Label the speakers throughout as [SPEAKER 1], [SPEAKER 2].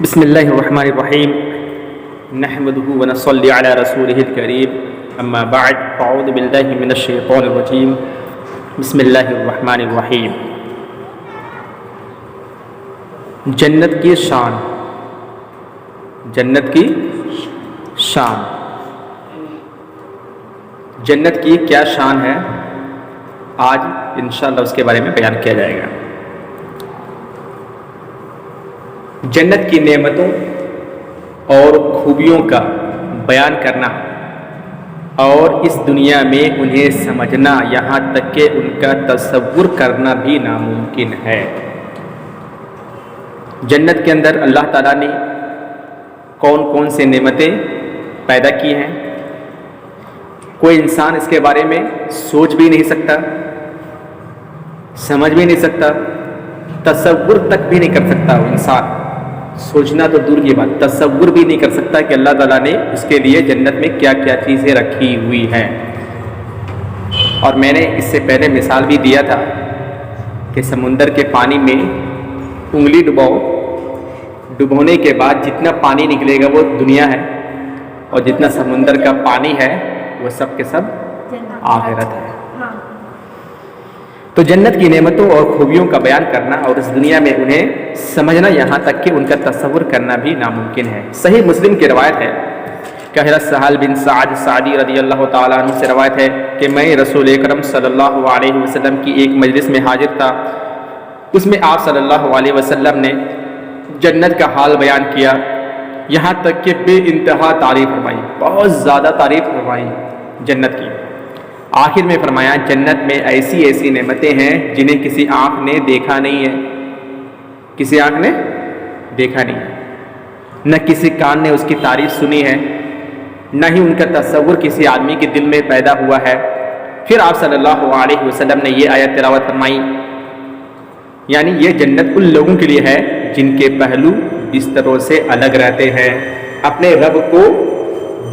[SPEAKER 1] بسم اللہ الرحمن الرحیم نحمده ونصلی علی رسولہ الکریم اما بعد فاعوذ باللہ من الشیطان الرجیم بسم اللہ الرحمن الرحیم۔ جنت کی شان، جنت کی شان، جنت کی کیا شان ہے، آج انشاءاللہ اس کے بارے میں بیان کیا جائے گا۔ جنت کی نعمتوں اور خوبیوں کا بیان کرنا اور اس دنیا میں انہیں سمجھنا، یہاں تک کہ ان کا تصور کرنا بھی ناممکن ہے۔ جنت کے اندر اللہ تعالیٰ نے کون کون سے نعمتیں پیدا کی ہیں، کوئی انسان اس کے بارے میں سوچ بھی نہیں سکتا، سمجھ بھی نہیں سکتا، تصور تک بھی نہیں کر سکتا۔ وہ انسان سوچنا تو دور کی بات، تصور بھی نہیں کر سکتا کہ اللہ تعالیٰ نے اس کے لیے جنت میں کیا کیا چیزیں رکھی ہوئی ہیں۔ اور میں نے اس سے پہلے مثال بھی دیا تھا کہ سمندر کے پانی میں انگلی ڈباؤ، ڈبونے کے بعد جتنا پانی نکلے گا وہ دنیا ہے، اور جتنا سمندر کا پانی ہے وہ سب کے سب آخرت ہے۔ تو جنت کی نعمتوں اور خوبیوں کا بیان کرنا اور اس دنیا میں انہیں سمجھنا، یہاں تک کہ ان کا تصور کرنا بھی ناممکن ہے۔ صحیح مسلم کی روایت ہے کہ حضرت سہل بن سعد سعدی رضی اللہ تعالیٰ عنہ سے روایت ہے کہ میں رسول اکرم صلی اللہ علیہ وسلم کی ایک مجلس میں حاضر تھا، اس میں آپ صلی اللہ علیہ وسلم نے جنت کا حال بیان کیا، یہاں تک کہ بے انتہا تعریف فرمائی، بہت زیادہ تعریف فرمائی جنت کی۔ آخر میں فرمایا جنت میں ایسی ایسی نعمتیں ہیں جنہیں کسی آنکھ نے دیکھا نہیں ہے، کسی آنکھ نے دیکھا نہیں ہے، نہ کسی کان نے اس کی تعریف سنی ہے، نہ ہی ان کا تصور کسی آدمی کے دل میں پیدا ہوا ہے۔ پھر آپ صلی اللہ علیہ وسلم نے یہ آیت تلاوت فرمائی، یعنی یہ جنت ان لوگوں کے لیے ہے جن کے پہلو بستروں سے الگ رہتے ہیں، اپنے رب کو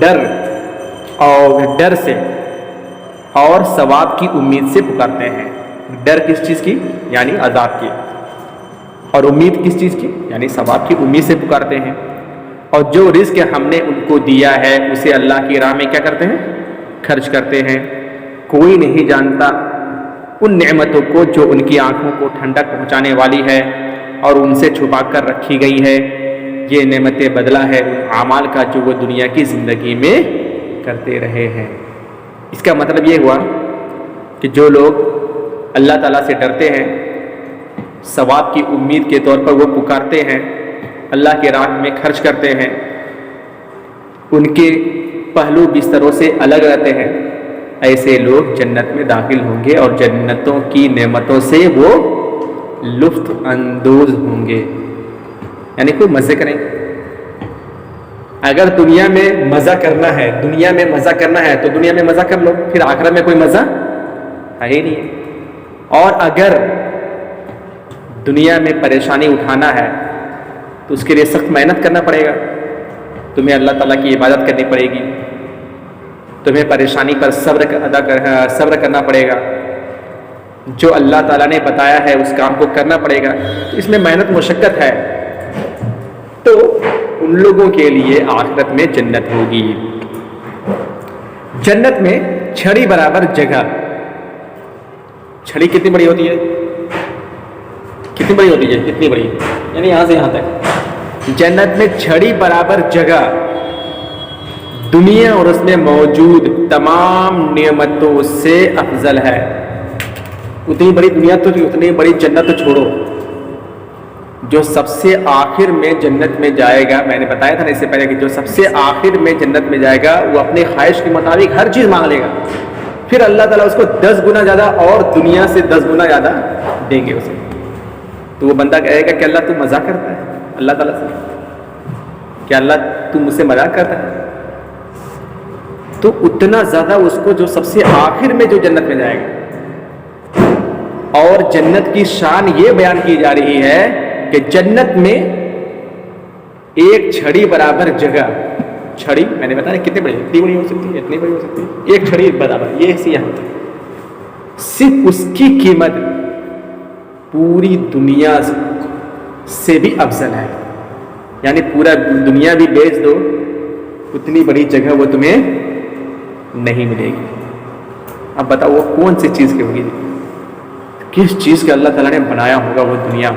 [SPEAKER 1] ڈر سے اور ثواب کی امید سے پکارتے ہیں۔ ڈر کس چیز کی؟ یعنی عذاب کی، اور امید کس چیز کی؟ یعنی ثواب کی امید سے پکارتے ہیں۔ اور جو رزق ہم نے ان کو دیا ہے اسے اللہ کی راہ میں کیا کرتے ہیں؟ خرچ کرتے ہیں۔ کوئی نہیں جانتا ان نعمتوں کو جو ان کی آنکھوں کو ٹھنڈک پہنچانے والی ہے اور ان سے چھپا کر رکھی گئی ہے۔ یہ نعمتیں بدلہ ہے ان اعمال کا جو وہ دنیا کی زندگی میں کرتے رہے ہیں۔ اس کا مطلب یہ ہوا کہ جو لوگ اللہ تعالیٰ سے ڈرتے ہیں، ثواب کی امید کے طور پر وہ پکارتے ہیں، اللہ کے راہ میں خرچ کرتے ہیں، ان کے پہلو بستروں سے الگ رہتے ہیں، ایسے لوگ جنت میں داخل ہوں گے اور جنتوں کی نعمتوں سے وہ لطف اندوز ہوں گے، یعنی کوئی مزے کریں گے۔ اگر دنیا میں مزہ کرنا ہے، دنیا میں مزہ کرنا ہے تو دنیا میں مزہ کر لو، پھر آخرت میں کوئی مزہ ہے ہی نہیں۔ اور اگر دنیا میں پریشانی اٹھانا ہے تو اس کے لیے سخت محنت کرنا پڑے گا، تمہیں اللہ تعالیٰ کی عبادت کرنی پڑے گی، تمہیں پریشانی پر صبر کرنا پڑے گا، جو اللہ تعالیٰ نے بتایا ہے اس کام کو کرنا پڑے گا، تو اس میں محنت مشقت ہے۔ تو ان لوگوں کے لیے آخرت میں جنت ہوگی۔ جنت میں چھڑی برابر جگہ، چھڑی کتنی بڑی ہوتی ہے؟ کتنی بڑی ہوتی ہے؟ کتنی بڑی؟ یعنی یہاں سے یہاں تک۔ جنت میں چھڑی برابر جگہ دنیا اور اس میں موجود تمام نعمتوں سے افضل ہے۔ اتنی بڑی دنیا تو، اتنی بڑی جنت تو چھوڑو، جو سب سے آخر میں جنت میں جائے گا، میں نے بتایا تھا نا اس سے پہلے کہ جو سب سے آخر میں جنت میں جائے گا وہ اپنے خواہش کے مطابق ہر چیز مانگ لے گا، پھر اللہ تعالیٰ اس کو 10 گنا زیادہ اور دنیا سے 10 گنا زیادہ دیں گے اسے۔ تو وہ بندہ کہے گا کہ اللہ تو مذاق کرتا ہے اللہ تعالیٰ سے، کہ اللہ تو مجھ سے مذاق کرتا ہے؟ تو اتنا زیادہ اس کو جو سب سے آخر میں جو جنت میں جائے گا۔ اور جنت کی شان یہ بیان کی جا رہی ہے کہ جنت میں ایک چھڑی برابر جگہ، چھڑی میں نے بتایا کتنی بڑی، اتنی بڑی ہو سکتی ہے، اتنی بڑی ہو سکتی ہے، ایک چھڑی برابر، یہ سی یہاں تک، صرف اس کی قیمت پوری دنیا سے بھی افضل ہے۔ یعنی پورا دنیا بھی بیچ دو اتنی بڑی جگہ وہ تمہیں نہیں ملے گی. اب بتاؤ وہ کون سی چیز کی ہوگی؟ کس چیز کے اللہ تعالیٰ نے بنایا ہوگا وہ دنیا،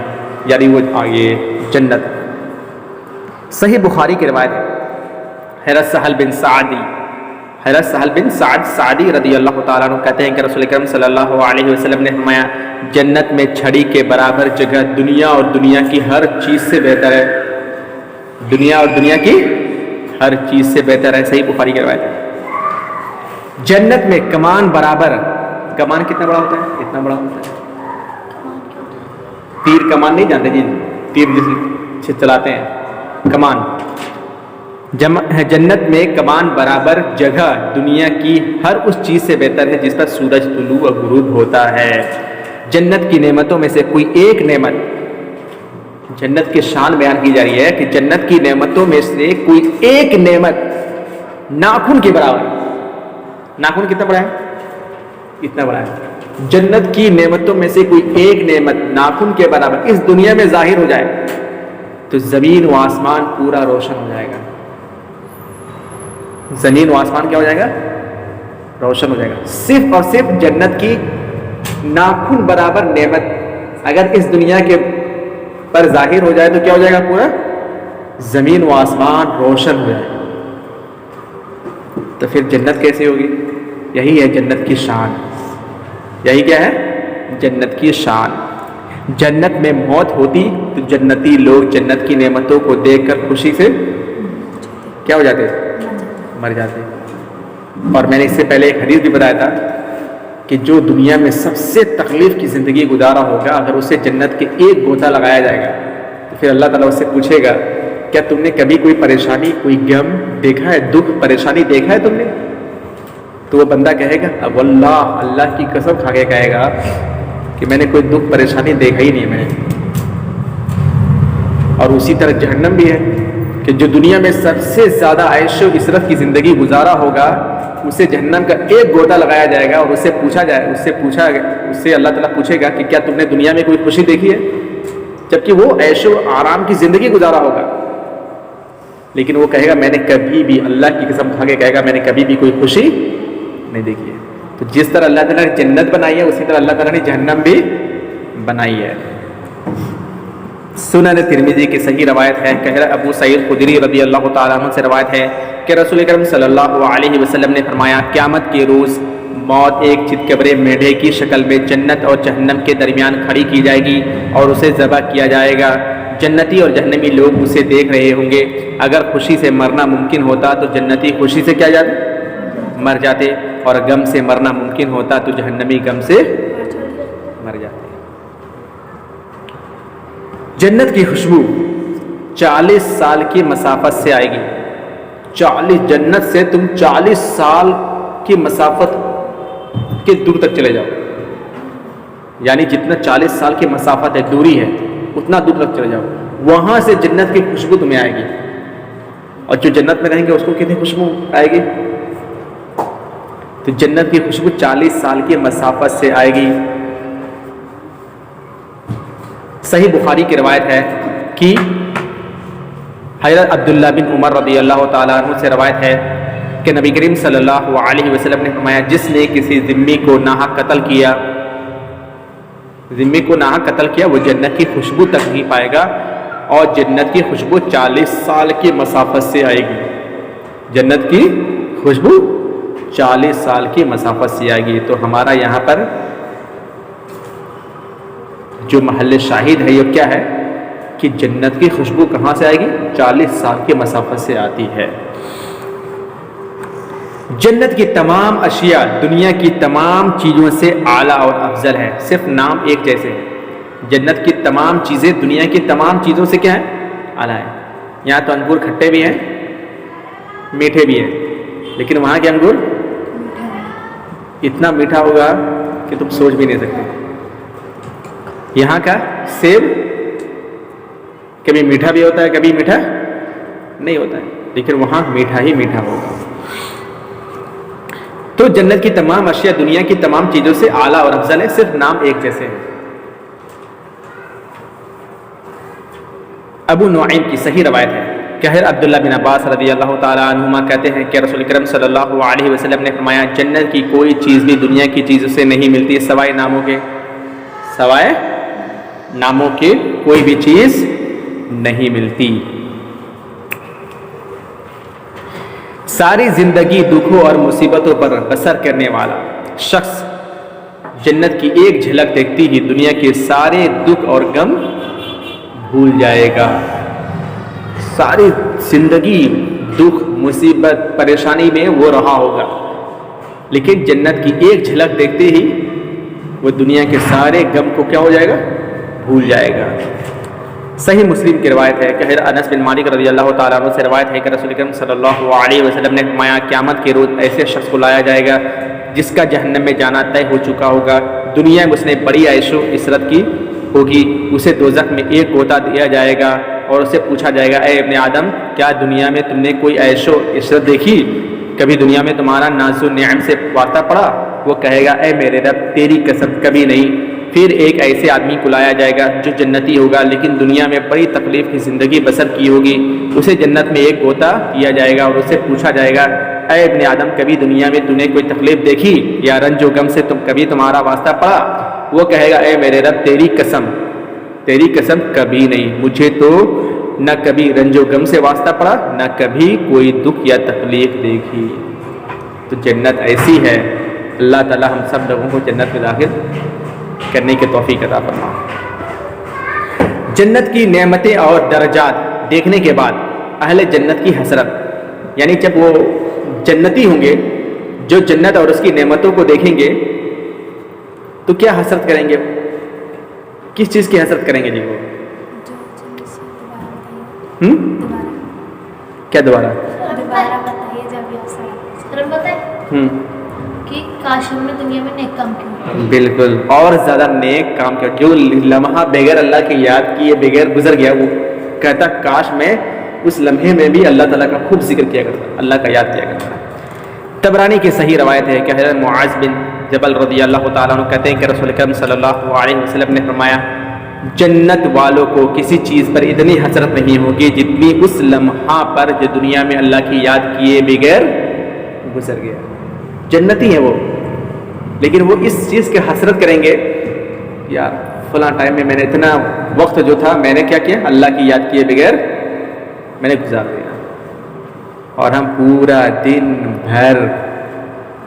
[SPEAKER 1] یعنی وہ یہ جنت. صحیح بخاری کی روایت ہے، حضرت سہل بن سعد سعدی رضی اللہ تعالیٰ عنہ کہتے ہیں کہ رسول اکرم صلی اللہ علیہ وسلم نے فرمایا جنت میں چھڑی کے برابر جگہ دنیا اور دنیا کی ہر چیز سے بہتر ہے. دنیا اور دنیا کی ہر چیز سے بہتر ہے. صحیح بخاری کی روایت ہے. جنت میں کمان برابر، کمان کتنا بڑا ہوتا ہے؟ اتنا بڑا ہوتا ہے. تیر کمان نہیں جانتے جی؟ تیر جسے چلاتے ہیں کمان. جنت میں کمان برابر جگہ دنیا کی ہر اس چیز سے بہتر ہے جس پر سورج طلوع و غروب ہوتا ہے. جنت کی نعمتوں میں سے کوئی ایک نعمت، جنت کی شان بیان کی جا رہی ہے کہ جنت کی نعمتوں میں سے کوئی ایک نعمت ناخن کے برابر. ناخن کتنا بڑا ہے؟ اتنا بڑا ہے. جنت کی نعمتوں میں سے کوئی ایک نعمت ناخن کے برابر اس دنیا میں ظاہر ہو جائے تو زمین و آسمان پورا روشن ہو جائے گا. زمین و آسمان کیا ہو جائے گا؟ روشن ہو جائے گا. صرف اور صرف جنت کی ناخن برابر نعمت اگر اس دنیا کے پر ظاہر ہو جائے تو کیا ہو جائے گا؟ پورا زمین و آسمان روشن ہو جائے گا. تو پھر جنت کیسے ہوگی؟ یہی ہے جنت کی شان. یہی کیا ہے؟ جنت کی شان. جنت میں موت ہوتی تو جنتی لوگ جنت کی نعمتوں کو دیکھ کر خوشی سے کیا ہو جاتے؟ مر جاتے. اور میں نے اس سے پہلے ایک حدیث بھی بتایا تھا کہ جو دنیا میں سب سے تکلیف کی زندگی گزارا ہوگا اگر اسے جنت کے ایک گوتا لگایا جائے گا تو پھر اللہ تعالیٰ اس سے پوچھے گا کیا تم نے کبھی کوئی پریشانی، کوئی غم دیکھا ہے، دکھ پریشانی دیکھا ہے تم نے؟ تو وہ بندہ کہے گا اب اللہ کی قسم کھا کے کہے گا کہ میں نے کوئی دکھ پریشانی دیکھا ہی نہیں میں نے. اور اسی طرح جہنم بھی ہے کہ جو دنیا میں سب سے زیادہ عیش و عشرت کی زندگی گزارا ہوگا اسے جہنم کا ایک گوتا لگایا جائے گا اور اس سے اللہ تعالیٰ پوچھے گا کہ کیا تم نے دنیا میں کوئی خوشی دیکھی ہے؟ جبکہ وہ عیش و آرام کی زندگی گزارا ہوگا. لیکن وہ کہے گا میں نے کبھی بھی، اللہ کی قسم کھا کے کہے گا میں نے کبھی بھی کوئی خوشی نہیں دیکھی ہے. تو جس طرح اللہ تعالیٰ نے جنت بنائی ہے اسی طرح اللہ تعالیٰ نے جہنم بھی بنائی ہے. سنن ترمذی کی صحیح روایت ہے کہ ابو سعید خدری رضی اللہ تعالیٰ عنہ سے روایت ہے کہ رسول اکرم صلی اللہ علیہ وسلم نے فرمایا قیامت کے روز موت ایک چتکبرے میڈھے کی شکل میں جنت اور جہنم کے درمیان کھڑی کی جائے گی اور اسے ذبح کیا جائے گا. جنتی اور جہنمی لوگ اسے دیکھ رہے ہوں گے. اگر خوشی سے مرنا ممکن ہوتا تو جنتی خوشی سے کیا جاتے؟ مر جاتے. اور غم سے مرنا ممکن ہوتا تو جہنمی غم سے مر جاتے. جنت کی خوشبو 40 سال کی مسافت سے آئے گی. جنت سے تم 40 سال کی مسافت کے دور تک چلے جاؤ، یعنی جتنا 40 سال کی مسافت ہے، دوری ہے، اتنا دور تک چلے جاؤ. وہاں سے جنت کی خوشبو تمہیں آئے گی. اور جو جنت میں رہیں گے اس کو کتنی خوشبو آئے گی؟ تو جنت کی خوشبو 40 سال کی مسافت سے آئے گی. صحیح بخاری کی روایت ہے کہ حضرت عبداللہ بن عمر رضی اللہ تعالیٰ عنہ سے روایت ہے کہ نبی کریم صلی اللہ علیہ وسلم نے فرمایا جس نے کسی ذمی کو ناحق قتل کیا وہ جنت کی خوشبو تک نہیں پائے گا اور جنت کی خوشبو 40 سال کی مسافت سے آئے گی. جنت کی خوشبو 40 سال کی مسافت سے آئے گی. تو ہمارا یہاں پر جو محل شاہد ہے یہ کیا ہے کہ جنت کی خوشبو کہاں سے آئے گی؟ 40 سال کی مسافت سے آتی ہے. جنت کی تمام اشیاء دنیا کی تمام چیزوں سے اعلیٰ اور افضل ہے. صرف نام ایک جیسے ہیں. جنت کی تمام چیزیں دنیا کی تمام چیزوں سے کیا ہے؟ اعلیٰ ہے. یہاں تو انگور کھٹے بھی ہیں، میٹھے بھی ہیں، لیکن وہاں کے انگور اتنا میٹھا ہوگا کہ تم سوچ بھی نہیں سکتے. یہاں کا سیب کبھی میٹھا بھی ہوتا ہے، کبھی میٹھا نہیں ہوتا ہے، لیکن وہاں میٹھا ہی میٹھا ہوگا. تو جنت کی تمام اشیاء دنیا کی تمام چیزوں سے اعلیٰ اور افضل ہے. صرف نام ایک جیسے ہیں. ابو نعیم کی صحیح روایت ہے کہ حضرت عبداللہ بن عباس رضی اللہ تعالیٰ عنہما کہتے ہیں کہ رسول کرم صلی اللہ علیہ وسلم نے فرمایا جنت کی کوئی چیز بھی دنیا کی چیزوں سے نہیں ملتی سوائے ناموں کے، سوائے ناموں کے کوئی بھی چیز نہیں ملتی۔ ساری زندگی دکھوں اور مصیبتوں پر بسر کرنے والا شخص جنت کی ایک جھلک دیکھتی ہی دنیا کے سارے دکھ اور غم بھول جائے گا۔ ساری زندگی دکھ مصیبت پریشانی میں وہ رہا ہوگا، لیکن جنت کی ایک جھلک دیکھتے ہی وہ دنیا کے سارے غم کو کیا ہو جائے گا، بھول جائے گا۔ صحیح مسلم کی روایت ہے کہ حضرت انس بن مالک رضی اللہ تعالیٰ عنہ سے روایت ہے کہ رسول کریم صلی اللہ علیہ وسلم نے فرمایا قیامت کے روز ایسے شخص کو لایا جائے گا جس کا جہنم میں جانا طے ہو چکا ہوگا، دنیا میں اس نے بڑی عیش و عشرت کی ہوگی، اسے دوزخ میں ایک غوطہ دیا جائے گا اور اسے پوچھا جائے گا اے ابن آدم کیا دنیا میں تم نے کوئی عیش و عشرت دیکھی، کبھی دنیا میں تمہارا ناز و نعم سے واسطہ پڑا؟ وہ کہے گا اے میرے رب تیری قسم کبھی نہیں۔ پھر ایک ایسے آدمی کو لایا جائے گا جو جنتی ہوگا لیکن دنیا میں بڑی تکلیف کی زندگی بسر کی ہوگی، اسے جنت میں ایک غوطہ دیا جائے گا اور اسے پوچھا جائے گا اے ابن آدم کبھی دنیا میں تم نے کوئی تکلیف دیکھی یا رنج و غم سے کبھی تمہارا واسطہ پڑا؟ وہ کہے گا اے میرے رب تیری قسم کبھی نہیں، مجھے تو نہ کبھی رنج و غم سے واسطہ پڑا نہ کبھی کوئی دکھ یا تکلیف دیکھی۔ تو جنت ایسی ہے، اللہ تعالی ہم سب لوگوں کو جنت میں داخل کرنے کی توفیق عطا فرمائے۔ جنت کی نعمتیں اور درجات دیکھنے کے بعد اہل جنت کی حسرت، یعنی جب وہ جنتی ہوں گے جو جنت اور اس کی نعمتوں کو دیکھیں گے تو کیا حسرت کریں گے؟ کس چیز کی حسرت کریں گے جی وہ؟ کیا دوبارہ
[SPEAKER 2] بتائیے جب کہ کاش ہم نے دنیا میں نیک کام کیا،
[SPEAKER 1] بالکل اور زیادہ نیک کام کیا۔ جو لمحہ بغیر اللہ کی یاد کیے بغیر گزر گیا وہ کہتا کاش میں اس لمحے میں بھی اللہ تعالیٰ کا خوب ذکر کیا کرتا، اللہ کا یاد کیا کرتا۔ طبرانی کی صحیح روایت ہے کہ حضرت معاذ بن جبل رضی اللہ تعالیٰ عنہ کہتے ہیں کہ رسول کریم صلی اللہ علیہ وسلم نے فرمایا جنت والوں کو کسی چیز پر اتنی حسرت نہیں ہوگی جتنی اس لمحہ پر جو دنیا میں اللہ کی یاد کیے بغیر گزر گیا۔ جنتی ہیں وہ، لیکن وہ اس چیز کی حسرت کریں گے یار فلاں ٹائم میں نے اتنا وقت جو تھا میں نے کیا کیا، اللہ کی یاد کیے بغیر میں نے گزار دیا۔ اور ہم پورا دن بھر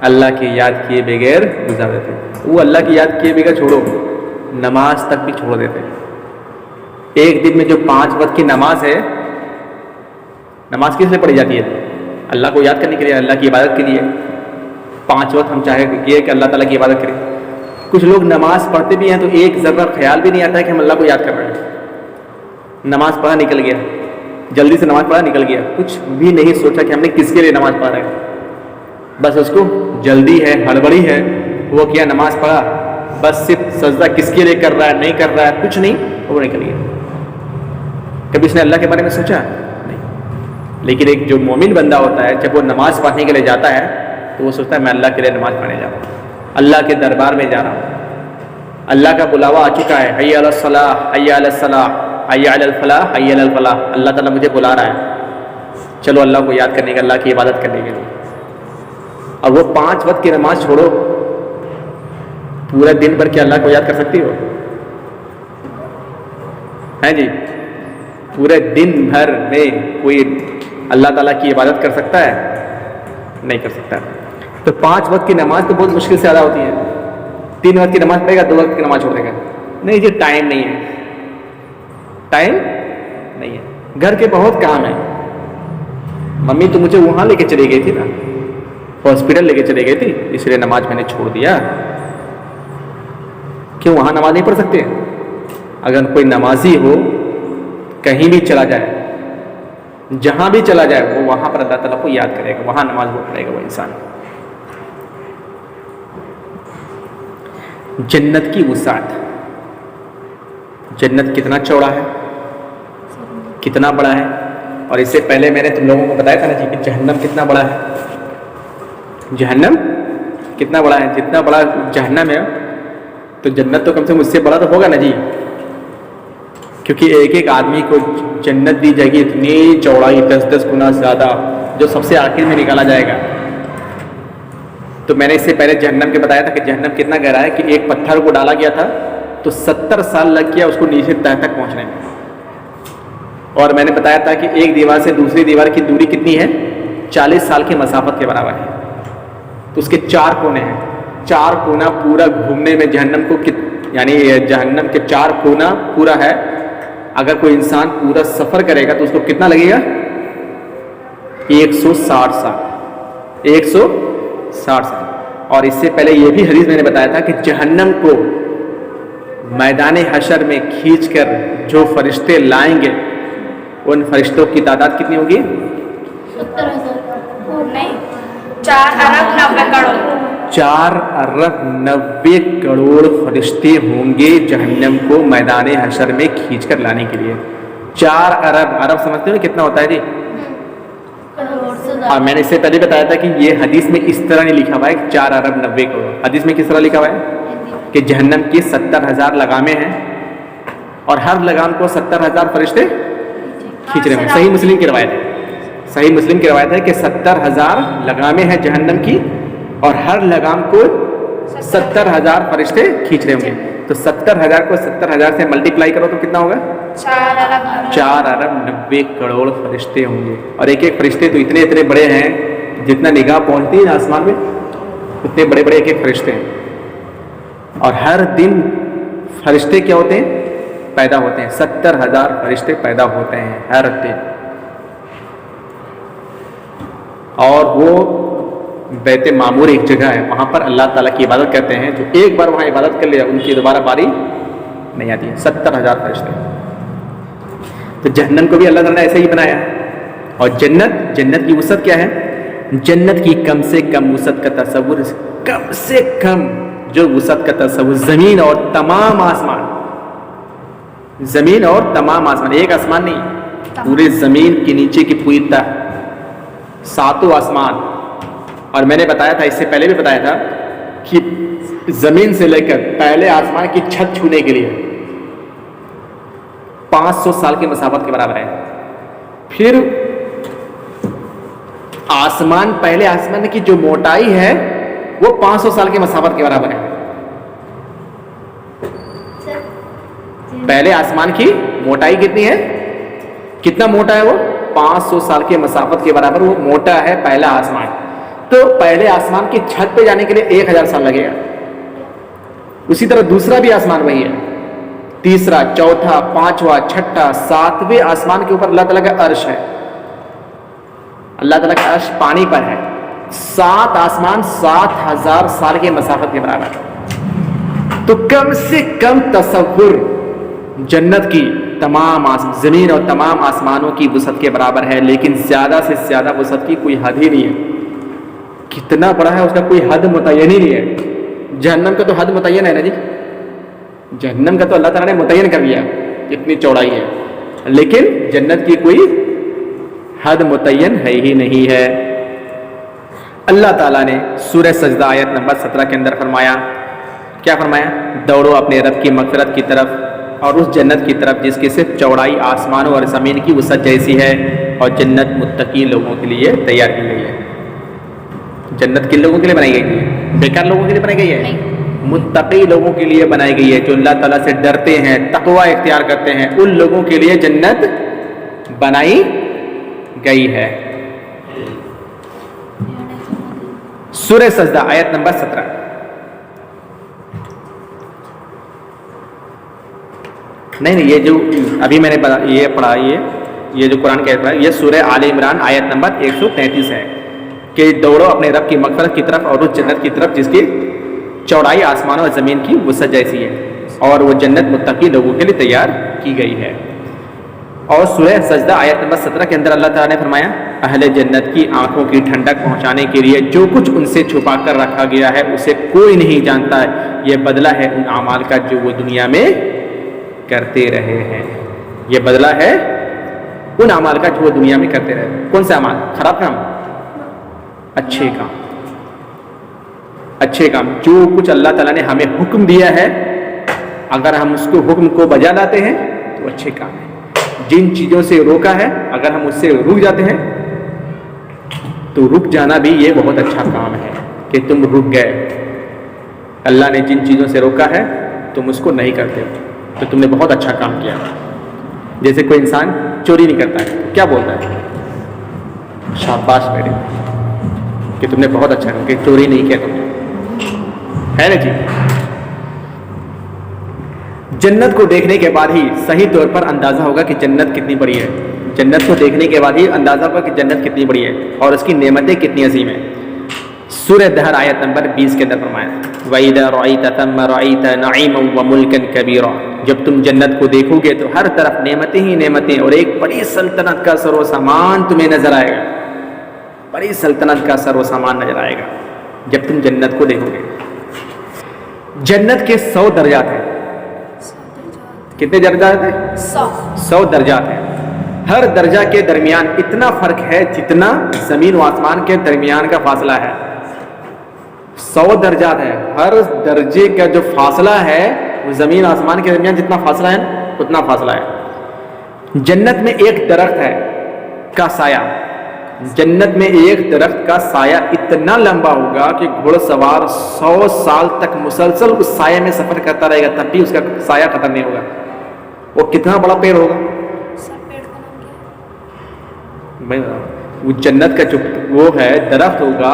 [SPEAKER 1] اللہ کی یاد کیے بغیر گزار دیتے، وہ اللہ کی یاد کیے بغیر چھوڑو نماز تک بھی چھوڑ دیتے۔ ایک دن میں جو 5 وقت کی نماز ہے، نماز کس لیے پڑھی جاتی ہے؟ اللہ کو یاد کرنے کے لیے، اللہ کی عبادت کے لیے۔ 5 وقت ہم چاہے کہ اللہ تعالیٰ کی عبادت کریں۔ کچھ لوگ نماز پڑھتے بھی ہیں تو ایک ذرہ خیال بھی نہیں آتا ہے کہ ہم اللہ کو یاد کر رہے ہیں، نماز پڑھا نکل گیا، جلدی سے نماز پڑھا نکل گیا، کچھ بھی نہیں سوچا کہ ہم نے کس کے لیے نماز پڑھ رہے ہیں، بس اس کو جلدی ہے، ہڑبڑی ہے، وہ کیا نماز پڑھا، بس صرف سجدہ کس کے لیے کر رہا ہے، نہیں کر رہا ہے، کچھ نہیں، وہ نکل گیا۔ کبھی اس نے اللہ کے بارے میں سوچا نہیں۔ لیکن ایک جو مومن بندہ ہوتا ہے جب وہ نماز پڑھنے کے لیے جاتا ہے تو وہ سوچتا ہے میں اللہ کے لیے نماز پڑھنے جا رہا ہوں، اللہ کے دربار میں جا رہا ہوں، اللہ کا بلاوا آ چکا ہے، حی علی الصلاۃ حی علی الصلاۃ حی علی الفلاح حی علی الفلاح، اللہ تعالیٰ مجھے بلا رہا ہے، چلو اللہ کو یاد کرنے کے، اللہ کی عبادت کرنے کے لیے۔ اور وہ 5 وقت کی نماز چھوڑو، پورے دن بھر کیا اللہ کو یاد کر سکتی ہو؟ ہیں جی؟ پورے دن بھر میں کوئی اللہ تعالیٰ کی عبادت کر سکتا ہے؟ نہیں کر سکتا۔ تو 5 وقت کی نماز تو بہت مشکل سے ادا ہوتی ہے۔ 3 وقت کی نماز پڑھے گا، 2 وقت کی نماز چھوڑ دے گا، نہیں جی ٹائم نہیں ہے، ٹائم نہیں ہے، گھر کے بہت کام ہیں، ممی تو مجھے وہاں لے کے چلی گئی تھی نا، ہاسپٹل لے کے چلی گئی تھی، اس لیے نماز میں نے چھوڑ دیا۔ کیوں وہاں نماز نہیں پڑھ سکتے؟ اگر کوئی نمازی ہو کہیں بھی چلا جائے، جہاں بھی چلا جائے، وہ وہاں پر اللہ تعالیٰ کو یاد کرے گا، وہاں نماز وہ پڑھے گا وہ انسان۔ جنت کی وسعت، جنت کتنا چوڑا ہے، کتنا بڑا ہے، اور اس سے پہلے میں نے تم لوگوں کو بتایا تھا نا جی کہ جہنم کتنا بڑا ہے، جہنم کتنا بڑا ہے، جتنا بڑا جہنم ہے تو جنت تو کم سے کم اس سے بڑا تو ہوگا نا جی، کیونکہ ایک ایک آدمی کو جنت دی جائے گی اتنی چوڑائی 10-10 گنا زیادہ، جو سب سے آخر میں نکالا جائے گا. تو میں نے اس سے پہلے جہنم کے بتایا تھا کہ جہنم کتنا گہرا ہے، کہ ایک پتھر کو ڈالا گیا تھا تو 70 سال لگ گیا اس کو نیچے تہ تک پہنچنے میں. اور میں نے بتایا تھا کہ ایک دیوار سے دوسری دیوار کی دوری کتنی ہے، 40 سال کی مسافت کے برابر ہے. تو اس کے 4 کونے ہیں، 4 کونا پورا گھومنے میں جہنم کو یعنی جہنم کے 4 کونا پورا ہے. اگر کوئی انسان پورا سفر کرے گا تو اس کو کتنا لگے گا، 160 سال. 160 سال. اور اس سے پہلے یہ بھی حدیث میں نے بتایا تھا کہ جہنم کو میدان حشر میں کھینچ کر جو فرشتے لائیں گے ان فرشتوں کی تعداد کتنی ہوگی،
[SPEAKER 2] 70,000
[SPEAKER 3] نہیں 4 ارب 90 کروڑ.
[SPEAKER 1] 4 ارب 90 کروڑ فرشتے ہوں گے جہنم کو میدان حشر میں کھینچ کر لانے کے لیے. 4 ارب سمجھتے ہو کتنا ہوتا ہے جی؟
[SPEAKER 2] کروڑ سے
[SPEAKER 1] اور
[SPEAKER 2] زیادہ.
[SPEAKER 1] میں نے اس سے پہلے بتایا تھا کہ یہ حدیث میں اس طرح نہیں لکھا ہوا ہے 4 ارب 90 کروڑ. حدیث میں کس طرح لکھا ہوا ہے کہ جہنم کی 70,000 لگامیں ہیں اور ہر لگام کو 70,000 فرشتے کھینچ رہے ہیں. صحیح مسلم کی روایت ہے، صحیح مسلم کی روایت ہے کہ 70,000 لگامیں ہیں جہنم کی اور ہر لگام کو 70,000 فرشتے کھینچ رہے ہوں گے. تو 70,000 کو 70,000 سے ملٹیپلائی کرو تو کتنا ہوگا،
[SPEAKER 3] 4 ارب
[SPEAKER 1] 4 ارب 90 کروڑ فرشتے ہوں گے. اور ایک ایک فرشتے تو اتنے اتنے بڑے ہیں، جتنا نگاہ پہنچتی ہے آسمان میں اتنے بڑے بڑے ایک ایک فرشتے ہیں. اور ہر دن فرشتے کیا ہوتے ہیں، پیدا ہوتے ہیں. 70,000 فرشتے پیدا ہوتے ہیں ہر دن. اور وہ بیت معمور ایک جگہ ہے، وہاں پر اللہ تعالیٰ کی عبادت کرتے ہیں. جو ایک بار وہاں عبادت کر لیا ان کی دوبارہ باری نہیں آتی ہے. 70,000 فرشتے. تو جہنم کو بھی اللہ تعالیٰ نے ایسے ہی بنایا ہے. اور جنت کی وسعت کیا ہے، جنت کی کم سے کم وسعت کا تصور، کم سے کم جو وسعت کا تصور، زمین اور تمام آسمان، زمین اور تمام آسمان، ایک آسمان نہیں، پورے زمین کے نیچے کی پوری تہ، 7 آسمان. اور میں نے بتایا تھا، اس سے پہلے بھی بتایا تھا کہ زمین سے لے کر پہلے آسمان کی چھت چھونے کے لیے 500 سال کی مسافت کے برابر ہے. پھر آسمان، پہلے آسمان کی جو موٹائی ہے وہ 500 سال کی مسافت کے برابر ہے. پہلے آسمان کی موٹائی کتنی ہے، کتنا موٹا ہے وہ، 500 سال کی مسافت کے برابر وہ موٹا ہے پہلا آسمان. تو پہلے آسمان کی چھت پہ جانے کے لیے 1000 سال لگے گا. اسی طرح دوسرا بھی آسمان وہی ہے، تیسرا، چوتھا، 5واں، 6واں، 7ویں آسمان کے اوپر اللہ تعالیٰ کا عرش ہے. اللہ تعالیٰ کا عرش پانی پر ہے. 7 آسمان 7,000 سال کے مسافت کے برابر. تو کم سے کم تصور جنت کی تمام زمین اور تمام آسمانوں کی وسعت کے برابر ہے. لیکن زیادہ سے زیادہ وسعت کی کوئی حد ہی نہیں ہے. کتنا بڑا ہے اس کا کوئی حد متعین ہی نہیں ہے. جہنم کا تو حد متعین ہے نا جی، جہنم کا تو اللہ تعالیٰ نے متعین کر دیا کتنی چوڑائی ہے، لیکن جنت کی کوئی حد متعین ہے ہی نہیں ہے. اللہ تعالیٰ نے سورہ سجدہ آیت نمبر 17 کے اندر فرمایا، کیا فرمایا، دوڑو اپنے رب کی مغفرت کی طرف اور اس جنت کی طرف جس کی صرف چوڑائی آسمانوں اور زمین کی وسعت جیسی ہے، اور جنت متقی لوگوں کے لیے تیار کی گئی ہے. جنت کن لوگوں کے لیے بنائی گئی ہے، بیکار لوگوں کے لیے بنائی گئی ہے، متقی لوگوں کے لیے بنائی گئی ہے. جو اللہ تعالیٰ سے ڈرتے ہیں، تقوی اختیار کرتے ہیں، ان لوگوں کے لیے جنت بنائی گئی ہے. سورہ سجدہ آیت نمبر 17. نہیں یہ جو ابھی میں نے یہ پڑھا، یہ جو قرآن کہتا ہے، یہ سورہ آل عمران آیت نمبر 133 ہے کہ دوڑو اپنے رب کی مغفرت کی طرف اور اس جنت کی طرف جس کی چوڑائی آسمانوں اور زمین کی وسعت جیسی ہے، اور وہ جنت متقی لوگوں کے لیے تیار کی گئی ہے. اور سورہ سجدہ آیت نمبر 17 کے اندر اللہ تعالیٰ نے فرمایا، اہل جنت کی آنکھوں کی ٹھنڈک پہنچانے کے لیے جو کچھ ان سے چھپا کر رکھا گیا ہے اسے کوئی نہیں جانتا ہے. یہ بدلہ ہے ان اعمال کا جو وہ دنیا میں کرتے رہے ہیں. یہ بدلہ ہے ان اعمال کا جو وہ دنیا میں کرتے رہے. کون سے اعمال؟ خراب کام، اچھے کام. اچھے کام، جو کچھ اللہ تعالیٰ نے ہمیں حکم دیا ہے، اگر ہم اس کو حکم کو بجا لاتے ہیں تو اچھے کام ہیں. جن چیزوں سے روکا ہے اگر ہم اس سے رک جاتے ہیں تو رک جانا بھی یہ بہت اچھا کام ہے کہ تم رک گئے. اللہ نے جن چیزوں سے روکا ہے تم اس کو نہیں کرتے ہو تو تم نے بہت اچھا کام کیا. جیسے کوئی انسان چوری نہیں کرتا ہے کیا بولتا ہے؟ شاباش بیٹے کہ تم نے بہت اچھا کام کہ چوری نہیں کیا تم نے، ہے نا جی. جنت کو دیکھنے کے بعد ہی صحیح طور پر اندازہ ہوگا کہ جنت کتنی بڑی ہے. جنت کو دیکھنے کے بعد ہی اندازہ ہوگا کہ جنت کتنی بڑی ہے اور اس کی نعمتیں کتنی عظیم ہیں. سورہ دہر آیت نمبر 20 کے اندر فرمایا وَإِذَا رَأَيْتَ ثَمَّ رَأَيْتَ نَعِيمًا وَمُلْكًا كَبِيرًا. جب تم جنت کو دیکھو گے تو ہر طرف نعمتیں ہی نعمتیں اور ایک بڑی سلطنت کا سر و سامان تمہیں نظر آئے گا. بڑی سلطنت کا سر و سامان نظر آئے گا جب تم جنت کو دیکھو گے. جنت کے 100 درجات ہیں. کتنے درجات ہیں؟ 100 درجات ہیں. ہر درجہ کے درمیان اتنا فرق ہے جتنا زمین و آسمان کے درمیان کا فاصلہ ہے. 100 درجات ہے. ہر درجے کا جو فاصلہ ہے وہ زمین آسمان کے درمیان جتنا فاصلہ ہے اتنا فاصلہ ہے. جنت میں ایک درخت ہے کا سایہ، جنت میں ایک درخت کا سایہ اتنا لمبا ہوگا کہ گھوڑ سوار 100 سال تک مسلسل اس سایہ میں سفر کرتا رہے گا تب بھی اس کا سایہ ختم نہیں ہوگا. وہ کتنا بڑا پیڑ ہوگا؟ وہ جنت کا جو وہ ہے درخت ہوگا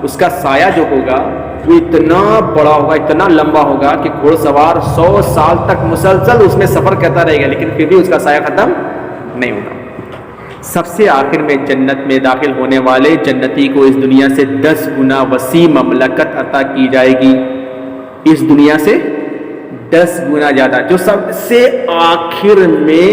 [SPEAKER 1] اس کا سایہ جو ہوگا وہ اتنا بڑا ہوگا اتنا لمبا ہوگا کہ گھوڑ سوار 100 سال تک مسلسل اس میں سفر کرتا رہے گا لیکن پھر بھی اس کا سایہ ختم نہیں ہوگا. سب سے آخر میں جنت میں داخل ہونے والے جنتی کو اس دنیا سے 10 گنا وسیع مملکت عطا کی جائے گی. اس دنیا سے 10 گنا زیادہ. جو سب سے آخر میں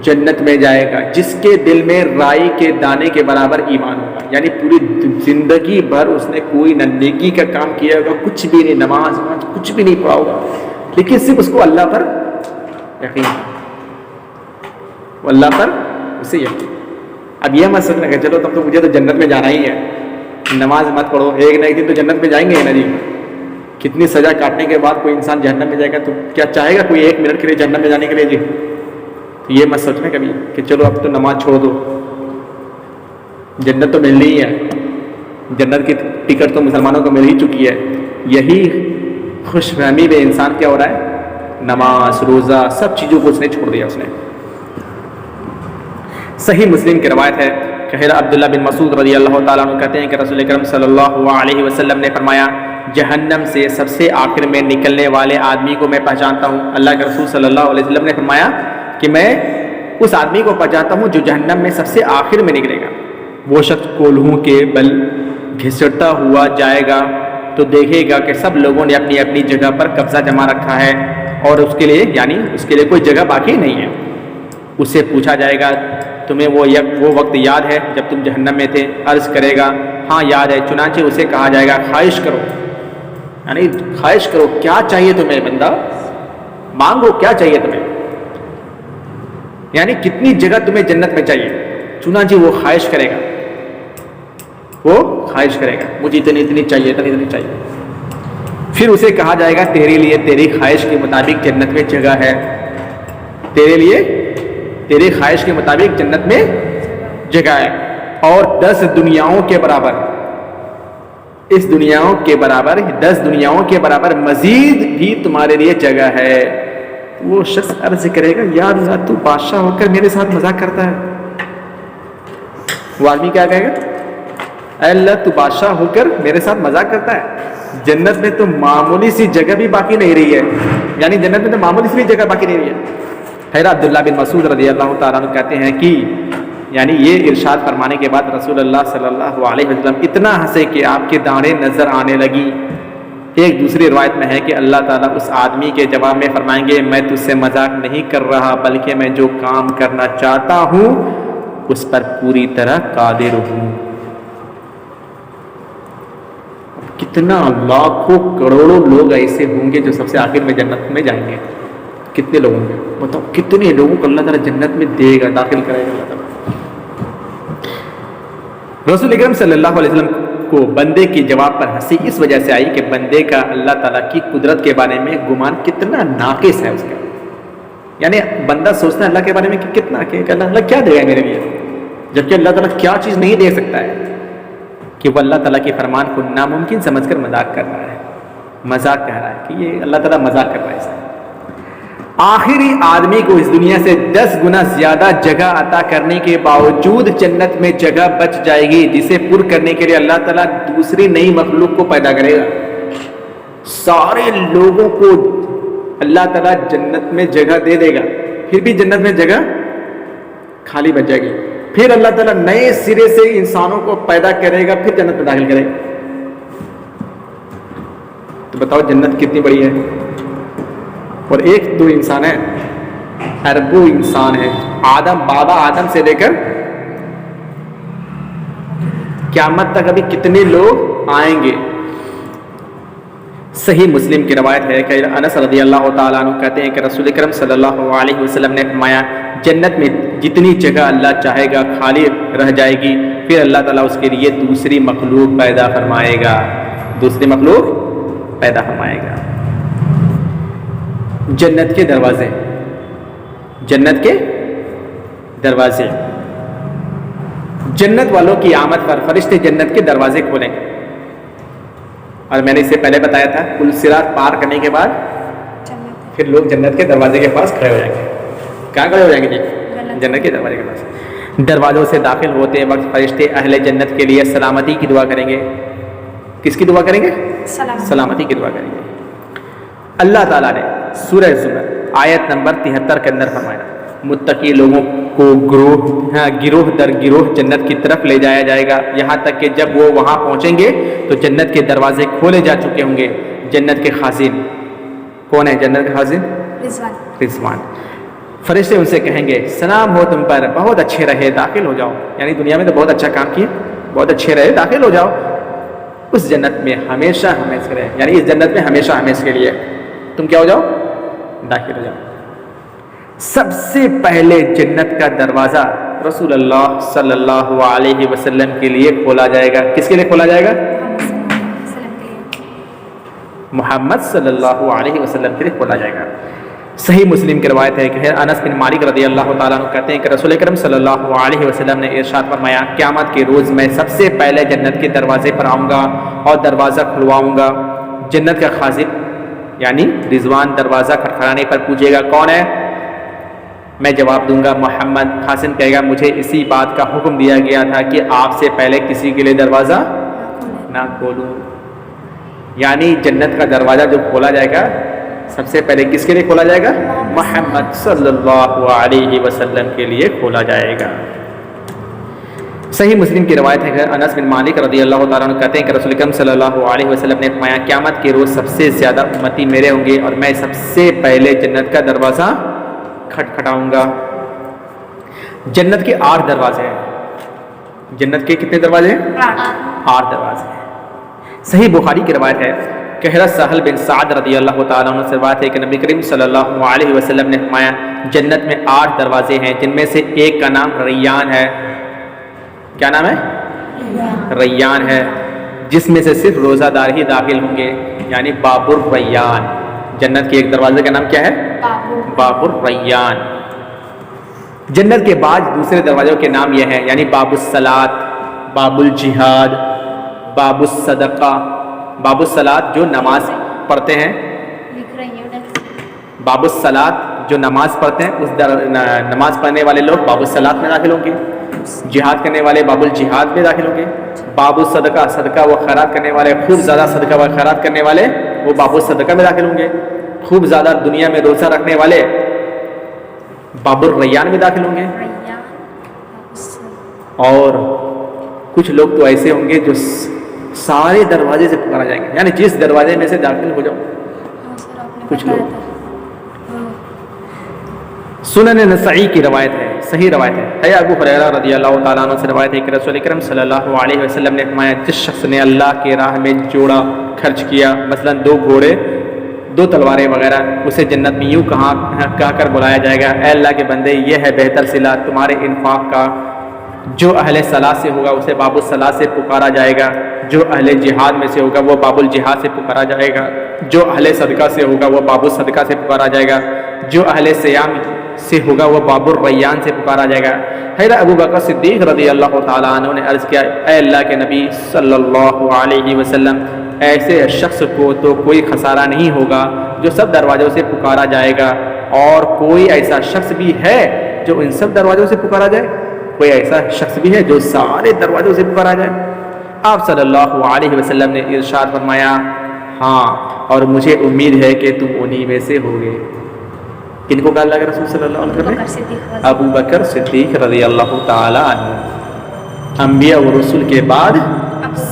[SPEAKER 1] جنت میں جائے گا جس کے دل میں رائی کے دانے کے برابر ایمان ہوگا، یعنی پوری زندگی بھر اس نے کوئی نہ نیکی کا کام کیا ہوگا، کچھ بھی نہیں، نماز کچھ بھی نہیں پڑھا ہوگا، لیکن صرف اس کو اللہ پر یقین، اللہ پر اسے یقین. اب یہ مت سمجھنا کہ چلو تب تو مجھے تو جنت میں جانا ہی ہے، نماز مت پڑھو، ایک نہ ایک دن تو جنت میں جائیں گے نا جی. کتنی سزا کاٹنے کے بعد کوئی انسان جہنم میں جائے گا تو کیا چاہے گا کوئی 1 منٹ کے لیے جہنم میں جانے کے لیے جی؟ تو یہ مت سوچنا کبھی کہ چلو اب تو نماز چھوڑ دو، جنت تو ملنی ہی ہے، جنت کی ٹکٹ تو مسلمانوں کو مل ہی چکی ہے. یہی خوش فہمی میں انسان کیا ہو رہا ہے؟ نماز روزہ سب چیزوں کو اس نے چھوڑ دیا. اس نے صحیح مسلم کی روایت ہے کہ عبداللہ بن مسعود رضی اللہ تعالیٰ عنہ کہتے ہیں کہ رسول اکرم صلی اللہ علیہ وسلم نے فرمایا جہنم سے سب سے آخر میں نکلنے والے آدمی کو میں پہچانتا ہوں. اللہ کے رسول صلی اللہ علیہ وسلم نے فرمایا کہ میں اس آدمی کو پہچانتا ہوں جو جہنم میں سب سے آخر میں نکلے گا. وہ شخص کولہوں کے بل گھسٹتا ہوا جائے گا تو دیکھے گا کہ سب لوگوں نے اپنی اپنی جگہ پر قبضہ جما رکھا ہے اور اس کے لیے کوئی جگہ باقی نہیں ہے. اس سے پوچھا جائے گا تمہیں وہ وقت یاد ہے جب تم جہنم میں تھے؟ عرض کرے گا ہاں یاد ہے. چنانچہ اسے کہا جائے گا خواہش کرو، یعنی خواہش کرو، کیا چاہیے تمہیں بندہ، مانگو کیا چاہیے تمہیں، یعنی کتنی جگہ تمہیں جنت میں چاہیے. چنانچہ وہ خواہش کرے گا، وہ خواہش کرے گا مجھے اتنی چاہیے، اتنی چاہیے. پھر اسے کہا جائے گا تیرے لیے تیری خواہش کے مطابق جنت میں جگہ ہے، تیرے لیے تیری خواہش کے مطابق جنت میں جگہ ہے، اور 10 دنیاؤں کے برابر، اس دنیاؤں کے برابر 10 دنیاؤں کے برابر مزید بھی تمہارے لیے جگہ ہے. وہ شخص عرض کرے گا یا اللہ تو بادشاہ ہو کر میرے ساتھ مذاق کرتا ہے. وہ آدمی کیا کہے گا؟ اے اللہ تو بادشاہ ہو کر میرے ساتھ مذاق کرتا ہے، جنت میں تو معمولی سی جگہ بھی باقی نہیں رہی ہے، یعنی جنت میں تو معمولی سی بھی جگہ باقی نہیں رہی ہے. خیر عبداللہ بن مسعود رضی اللہ تعالیٰ عنہ کہتے ہیں کہ یعنی یہ ارشاد فرمانے کے بعد رسول اللہ صلی اللہ علیہ وسلم اتنا ہنسے کہ آپ کے داڑھیں نظر آنے لگی. ایک دوسری روایت میں ہے کہ اللہ تعالیٰ اس آدمی کے جواب میں فرمائیں گے میں تجھ سے مذاق نہیں کر رہا بلکہ میں جو کام کرنا چاہتا ہوں اس پر پوری طرح قادر ہوں. کتنا لاکھوں کروڑوں لوگ ایسے ہوں گے جو سب سے آخر میں جنت میں جائیں گے. کتنے لوگ ہوں گے بتاؤ، کتنے لوگوں کو اللہ تعالیٰ جنت میں دے گا، داخل کرے گا اللہ تعالیٰ. رسول اکرم صلی اللہ علیہ وسلم کو بندے کی جواب پر ہنسی اس وجہ سے آئی کہ بندے کا اللہ تعالیٰ کی قدرت کے بارے میں گمان کتنا ناقص ہے اس کا. یعنی بندہ سوچتا ہے اللہ کے بارے میں کہ کتنا کہ اللہ کیا دے گا میرے لیے، جبکہ اللہ تعالیٰ کیا چیز نہیں دے سکتا ہے، کہ وہ اللہ تعالیٰ کے فرمان کو ناممکن سمجھ کر مذاق کر رہا ہے، مذاق کہہ رہا ہے کہ یہ اللہ تعالیٰ مذاق کر رہا ہے اس سے۔ آخری آدمی کو اس دنیا سے 10 گنا زیادہ جگہ عطا کرنے کے باوجود جنت میں جگہ بچ جائے گی، جسے پر کرنے کے لیے اللہ تعالیٰ دوسری نئی مخلوق کو پیدا کرے گا۔ سارے لوگوں کو اللہ تعالیٰ جنت میں جگہ دے دے گا، پھر بھی جنت میں جگہ خالی بچ جائے گی، پھر اللہ تعالیٰ نئے سرے سے انسانوں کو پیدا کرے گا، پھر جنت میں داخل کرے گا۔ تو بتاؤ جنت کتنی بڑی ہے، اور ایک دو انسان ہے، اربوں انسان ہے، آدم بابا آدم سے لے کر قیامت تک ابھی کتنے لوگ آئیں گے۔ صحیح مسلم کی روایت ہے کہ انس رضی اللہ تعالیٰ عنہ کہتے ہیں کہ رسول اکرم صلی اللہ علیہ وسلم نے فرمایا جنت میں جتنی جگہ اللہ چاہے گا خالی رہ جائے گی، پھر اللہ تعالیٰ اس کے لیے دوسری مخلوق پیدا فرمائے گا، دوسری مخلوق پیدا فرمائے گا۔ جنت کے دروازے، جنت کے دروازے، جنت والوں کی آمد پر فرشتے جنت کے دروازے کھولیں گے، اور میں نے اس سے پہلے بتایا تھا پل صراط پار کرنے کے بعد پھر لوگ جنت کے دروازے کے پاس کھڑے ہو جائیں گے۔ کہاں کھڑے ہو جائیں گے جی؟ جنت کے دروازے کے پاس۔ دروازوں سے داخل ہوتے وقت فرشتے اہل جنت کے لیے سلامتی کی دعا کریں گے۔ کس کی دعا کریں گے؟ سلامتی کی دعا کریں گے۔ اللہ تعالیٰ نے سورہ زمر آیت نمبر 73 کے اندر فرمایا متقی لوگوں کو گروہ در گروہ جنت کی طرف لے جایا جائے گا، یہاں تک کہ جب وہ وہاں پہنچیں گے تو جنت کے دروازے کھولے جا چکے ہوں گے۔ جنت کے خازن کون ہے؟ جنت کے خازن رضوان۔ فرشتے ان سے کہیں گے سلام ہو تم پر، بہت اچھے رہے، داخل ہو جاؤ، یعنی دنیا میں تو بہت اچھا کام کیے، بہت اچھے رہے، داخل ہو جاؤ اس جنت میں ہمیشہ ہمیشہ رہے، یعنی اس جنت میں ہمیشہ ہمیشہ کے لیے تم کیا ہو جاؤ؟ داخل ہو جاؤ۔ سب سے پہلے جنت کا دروازہ رسول اللہ صلی اللہ علیہ وسلم کے لیے کھولا جائے گا۔ کس کے لیے کھولا جائے گا؟ محمد صلی اللہ علیہ وسلم کے لیے کھولا جائے گا۔ صحیح مسلم کی روایت ہے کہ انس بن مالک رضی اللہ تعالیٰ عنہ کہتے ہیں کہ رسول اکرم صلی اللہ علیہ وسلم نے ارشاد فرمایا قیامت کے روز میں سب سے پہلے جنت کے دروازے پر آؤں گا اور دروازہ کھلواؤں گا۔ جنت کا خازن یعنی رضوان دروازہ کھٹکھٹانے پر پوچھے گا کون ہے؟ میں جواب دوں گا محمد۔ خازن کہے گا مجھے اسی بات کا حکم دیا گیا تھا کہ آپ سے پہلے کسی کے لیے دروازہ نہ کھولوں، یعنی جنت کا دروازہ جو کھولا جائے گا سب سے پہلے کس کے لیے کھولا جائے گا؟ محمد صلی اللہ علیہ وسلم کے لیے کھولا جائے گا۔ صحیح مسلم کی روایت ہے کہ انس بن مالک رضی اللہ تعالیٰ عنہ کہتے ہیں کہ رسول اکرم صلی اللہ علیہ وسلم نے فرمایا قیامت کے روز سب سے زیادہ امتی میرے ہوں گے اور میں سب سے پہلے جنت کا دروازہ کھٹکھٹاؤں گا۔ جنت کے 8 دروازے ہیں۔ جنت کے کتنے دروازے ہیں؟ 8 دروازے ہیں۔ صحیح بخاری کی روایت ہے کہ حضرت سہل بن سعد رضی اللہ تعالیٰ عنہ سے روایت ہے کہ نبی کریم صلی اللہ علیہ وسلم نے فرمایا جنت میں 8 دروازے ہیں جن میں سے ایک کا نام ریان ہے۔ کیا نام ہے؟ ریان ہے، جس میں سے صرف روزہ دار ہی داخل ہوں گے، یعنی باب الریان۔ جنت کے ایک دروازے کا نام کیا ہے؟ باب الریان۔ جنت کے بعد دوسرے دروازوں کے نام یہ ہیں، یعنی باب الصلاۃ، باب الجہاد، باب الصدقہ۔ باب الصلاۃ جو نماز پڑھتے ہیں، باب الصلاۃ جو نماز پڑھتے ہیں اس نماز پڑھنے والے لوگ باب الصلاۃ میں داخل ہوں گے، جہاد کرنے والے باب الجہاد میں داخل ہوں گے، باب الصدقہ صدقہ و خیرات کرنے والے، خوب زیادہ صدقہ و خیرات کرنے والے وہ باب الصدقہ میں داخل ہوں گے، خوب زیادہ دنیا میں روزہ رکھنے والے باب الریان میں داخل ہوں گے، اور کچھ لوگ تو ایسے ہوں گے جو سارے دروازے سے پکارا جائیں گے، یعنی جس دروازے میں سے داخل ہو جاؤ۔ کچھ لوگ سنن نسائی کی روایت ہے، صحیح روایت ہے ابو ہریرہ رضی اللہ تعالیٰ عنہ سے روایت ہے کہ رسول اکرم صلی اللہ علیہ وسلم نے فرمایا جس شخص نے اللہ کی راہ میں جوڑا خرچ کیا، مثلا 2 گھوڑے 2 تلواریں وغیرہ، اسے جنت میں یوں کہا کر بلایا جائے گا اے اللہ کے بندے یہ ہے بہتر صلہ تمہارے انفاق کا، جو اہل صلاح سے ہوگا اسے باب الصلاح سے پکارا جائے گا، جو اہل جہاد میں سے ہوگا وہ باب الجہاد سے پکارا جائے گا، جو اہل صدقہ سے ہوگا وہ باب الصدقہ سے پکارا جائے گا، جو اہل صیام سے ہوگا وہ باب الریان سے پکارا جائے گا۔ حضرت ابو بکر صدیق رضی اللہ تعالیٰ عنہ نے عرض کیا، اے اللہ کے نبی صلی اللہ علیہ وسلم، ایسے شخص کو تو کوئی خسارہ نہیں ہوگا جو سب دروازوں سے پکارا جائے گا، اور کوئی ایسا شخص بھی ہے جو ان سب دروازوں سے پکارا جائے؟ کوئی ایسا شخص بھی ہے جو سارے دروازوں سے پکارا جائے؟ آپ صلی اللہ علیہ وسلم نے ارشاد فرمایا، ہاں، اور مجھے امید ہے کہ تم انہی میں سے ہوگے۔ کن کو کہا اللہ کے رسول صلی اللہ علیہ وسلم نے؟ ابو بکر صدیق رضی اللہ تعالی عنہ۔ انبیاء و رسول کے بعد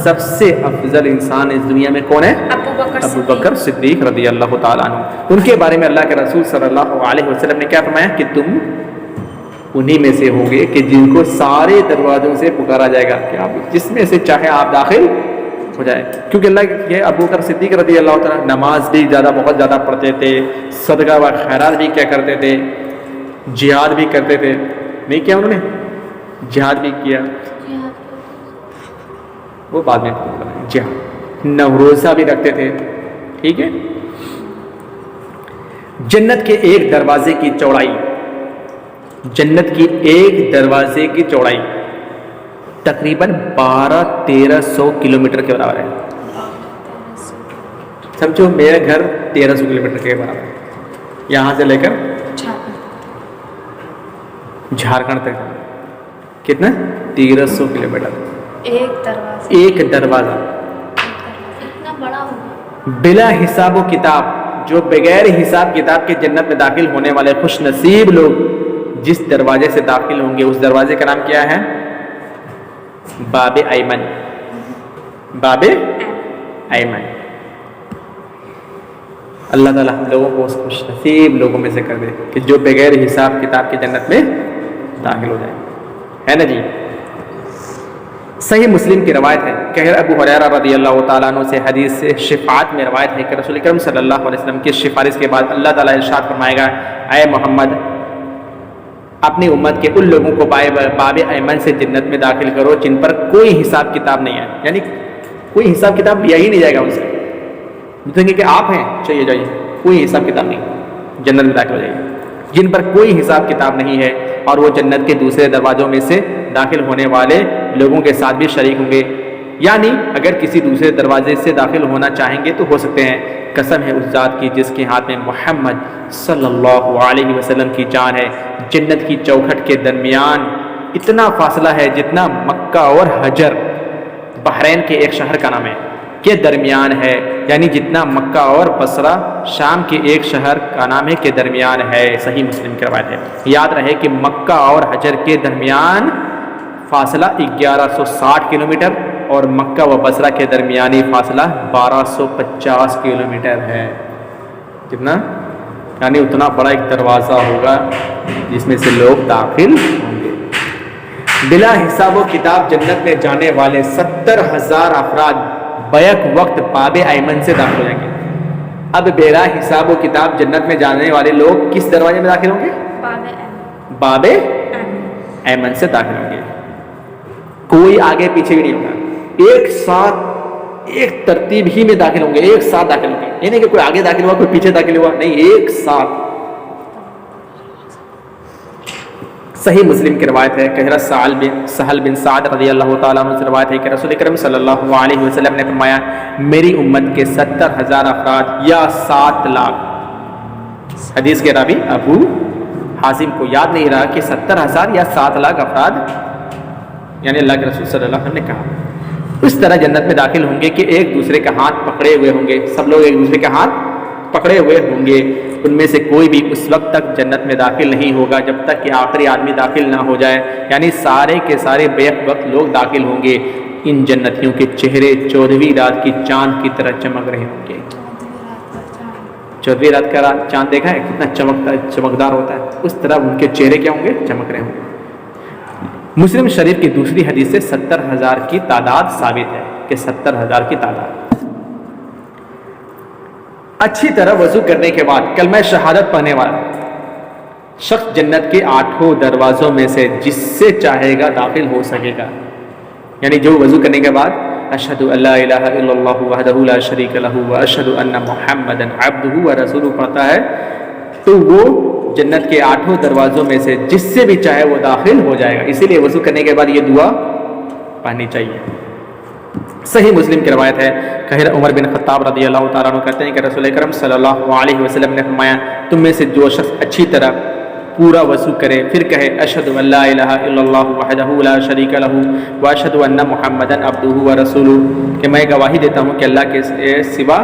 [SPEAKER 1] سب سے افضل انسان اس دنیا میں کون ہے؟ ابو بکر صدیق رضی اللہ تعالی عنہ۔ ان کے بارے میں اللہ کے رسول صلی اللہ علیہ وسلم نے کیا فرمایا کہ تم انہی میں سے ہوں گے کہ جن کو سارے دروازوں سے پکارا جائے گا، کہ آپ جس میں سے چاہے آپ داخل ہو جائے۔ کیونکہ اللہ یہ ابو بکر صدیق رضی اللہ تعالیٰ نماز بھی بہت زیادہ پڑھتے تھے، صدقہ و خیرات بھی کیا کرتے تھے، جہاد بھی کرتے تھے۔ نہیں کیا انہوں نے؟ جہاد بھی کیا، وہ بعد میں جہاد، روزہ بھی رکھتے تھے۔ ٹھیک ہے، جنت کے ایک دروازے کی چوڑائی، جنت کی ایک دروازے کی چوڑائی تقریباً 1200-1300 کلومیٹر کے برابر ہے۔ سمجھو میرا گھر 1300 کلومیٹر کے برابر ہے، یہاں سے لے کر جھارکھنڈ تک کتنا؟ 1300 کلومیٹر ایک دروازہ،
[SPEAKER 2] اتنا بڑا ہوگا۔
[SPEAKER 1] بلا حساب و کتاب، جو بغیر حساب کتاب کے جنت میں داخل ہونے والے خوش نصیب لوگ جس دروازے سے داخل ہوں گے، اس دروازے کا نام کیا ہے؟ باب ایمن، باب ایمن۔ اللہ تعالیٰ ہم لوگوں کو اس خوش نصیب لوگوں میں سے کر دے کہ جو بغیر حساب کتاب کے جنت میں داخل ہو جائے، ہے نا جی۔ صحیح مسلم کی روایت ہے کہ ابو ہریرہ رضی اللہ تعالیٰ عنہ سے حدیث سے شفاعت میں روایت ہے کہ رسول اکرم صلی اللہ علیہ وسلم کی سفارش کے بعد اللہ تعالیٰ ارشاد فرمائے گا، اے محمد، اپنی امت کے ان لوگوں کو باب ایمن سے جنت میں داخل کرو جن پر کوئی حساب کتاب نہیں ہے، یعنی کوئی حساب کتاب لیا ہی نہیں جائے گا ان سے۔ بتائیں گے کہ آپ ہیں، چلیے جائیے، کوئی حساب کتاب نہیں، جنت میں داخل ہو جائیے۔ جن پر کوئی حساب کتاب نہیں ہے اور وہ جنت کے دوسرے دروازوں میں سے داخل ہونے والے لوگوں کے ساتھ بھی شریک ہوں گے، یعنی اگر کسی دوسرے دروازے سے داخل ہونا چاہیں گے تو ہو سکتے ہیں۔ قسم ہے اس ذات کی جس کے ہاتھ میں محمد صلی اللہ علیہ وسلم کی جان ہے، جنت کی چوکھٹ کے درمیان اتنا فاصلہ ہے جتنا مکہ اور حجر، بحرین کے ایک شہر کا نام ہے، کے درمیان ہے، یعنی جتنا مکہ اور بصرہ شام کے ایک شہر کا نام ہے کے درمیان ہے۔ صحیح مسلم کی روایت ہے۔ یاد رہے کہ مکہ اور حجر کے درمیان فاصلہ 1160 کلومیٹر اور مکہ و بصرہ کے درمیانی فاصلہ 1250 کلومیٹر ہے۔ کتنا؟ یعنی اتنا بڑا ایک دروازہ ہوگا جس میں سے لوگ داخل ہوں گے۔ بلا حساب و کتاب جنت میں جانے والے 70,000 افراد بیک وقت باب ایمن سے داخل ہو جائیں گے۔ اب بلا حساب و کتاب جنت میں جانے والے لوگ کس دروازے میں داخل ہوں گے؟ باب ایمن سے داخل ہوں گے۔ کوئی آگے پیچھے بھی نہیں ہوگا، ایک ساتھ ایک ترتیب ہی میں داخل ہوں گے، ایک ساتھ داخل ہوں گے، یہ نہیں کہ کوئی آگے داخل ہوا کوئی پیچھے داخل ہوا، نہیں، ایک ساتھ۔ صحیح مسلم کی روایت ہے کہ حضرت سہل بن سعد رضی اللہ تعالیٰ عنہ سے روایت ہے کہ رسول اکرم صلی اللہ علیہ وسلم نے فرمایا، میری امت کے 70,000 افراد یا 7 لاکھ، حدیث کے راوی ابو حازم کو یاد نہیں رہا کہ 70,000 یا 7 لاکھ افراد، یعنی اللہ کے رسول صلی اللہ علیہ وسلم نے کہا، اس طرح جنت میں داخل ہوں گے کہ ایک دوسرے کا ہاتھ پکڑے ہوئے ہوں گے، سب لوگ ایک دوسرے کا ہاتھ پکڑے ہوئے ہوں گے۔ ان میں سے کوئی بھی اس وقت تک جنت میں داخل نہیں ہوگا جب تک کہ آخری آدمی داخل نہ ہو جائے، یعنی سارے کے سارے بیک وقت لوگ داخل ہوں گے۔ ان جنتیوں کے چہرے 14ویں رات کی چاند کی طرح چمک رہے ہوں گے۔ 14ویں رات کا چاند دیکھا ہے کتنا چمکدار ہوتا ہے، اس طرح ان کے چہرے کیا ہوں گے؟ چمک رہے ہوں گے۔ مسلم شریف کی دوسری حدیث سے 70,000 کی تعداد ثابت ہے کہ 70,000 کی تعداد۔ اچھی طرح وضو کرنے کے بعد کلمہ شہادت پڑھنے والا شخص جنت کے 8 دروازوں میں سے جس سے چاہے گا داخل ہو سکے گا. یعنی جو وضو کرنے کے بعد اشہد ان لا الہ الا اللہ وحدہ لا شریک لہ واشہد ان محمدا عبدہ ورسولہ پڑھتا ہے تو وہ جنت کے 8 دروازوں میں سے جس سے بھی چاہے وہ داخل ہو جائے گا. اسی لیے وضو کرنے کے بعد یہ دعا پڑھنی چاہیے. صحیح مسلم کی روایت ہے کہ عمر بن خطاب رضی اللہ تعالیٰ عنہ کہتے ہیں کہ رسول اکرم صلی اللہ علیہ وسلم نے فرمایا تم میں سے جو شخص اچھی طرح پورا وضو کرے پھر کہے اشہد ان لا الہ الا اللہ وحدہ لا شریک لہ واشہد ان محمدا عبدہ ورسولہ کہ میں گواہی دیتا ہوں کہ اللہ کے سوا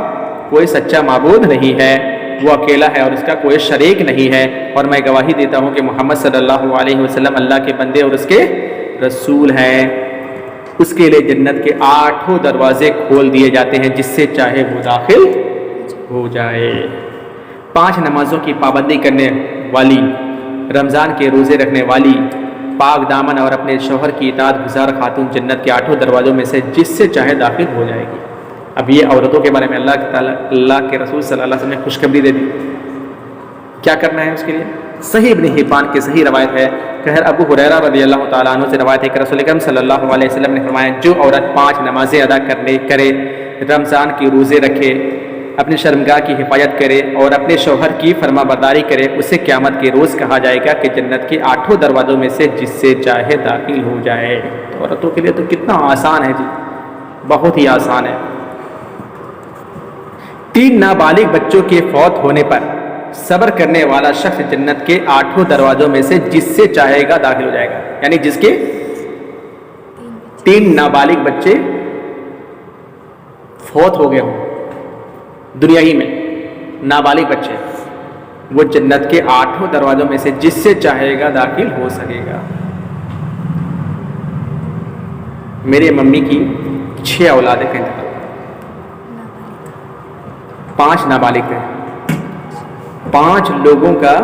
[SPEAKER 1] کوئی سچا معبود نہیں ہے، وہ اکیلا ہے اور اس کا کوئی شریک نہیں ہے، اور میں گواہی دیتا ہوں کہ محمد صلی اللہ علیہ وسلم اللہ کے بندے اور اس کے رسول ہیں. اس کے لیے جنت کے 8 دروازے کھول دیے جاتے ہیں جس سے چاہے وہ داخل ہو جائے. 5 نمازوں کی پابندی کرنے والی، رمضان کے روزے رکھنے والی، پاک دامن اور اپنے شوہر کی اطاعت گزار خاتون جنت کے 8 دروازوں میں سے جس سے چاہے داخل ہو جائے گی. اب یہ عورتوں کے بارے میں اللہ کے رسول صلی اللہ علیہ وسلم نے خوشخبری دے دی. کیا کرنا ہے اس کے لیے؟ صحیح ابن حبان کی صحیح روایت ہے کہ ابو ہریرہ رضی اللہ تعالیٰ عنہ سے روایت ہے کہ رسول اکرم صلی اللہ علیہ وسلم نے فرمایا جو عورت 5 نمازیں ادا کرے، رمضان کی روزے رکھے، اپنی شرمگاہ کی حفاظت کرے اور اپنے شوہر کی فرما برداری کرے، اسے قیامت کے روز کہا جائے گا کہ جنت کے 8 دروازوں میں سے جس سے چاہے داخل ہو جائے. تو عورتوں کے لیے تو کتنا آسان ہے جی، بہت ہی آسان ہے. 3 نابالغ بچوں کے فوت ہونے پر صبر کرنے والا شخص جنت کے 8 دروازوں میں سے جس سے چاہے گا داخل ہو جائے گا. یعنی جس کے 3 نابالغ بچے فوت ہو گئے ہوں دنیا ہی میں، نابالغ بچے، وہ جنت کے 8 دروازوں میں سے جس سے چاہے گا داخل ہو سکے گا. میرے ممی کی 6 اولاد کا انتقال، 5 نابالغ تھے، 5 لوگوں کا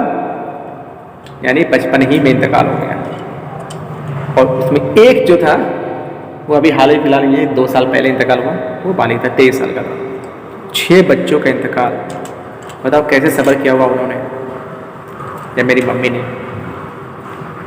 [SPEAKER 1] یعنی 55 ہی میں انتقال ہو گیا. اور اس میں ایک جو تھا وہ ابھی حال ہی فی الحال یہ 2 سال پہلے انتقال ہوا، وہ بالغ تھا، 23 سال کا تھا. 6 بچوں کا انتقال، بتاؤ کیسے صبر کیا ہوا انہوں نے یا میری ممی نے.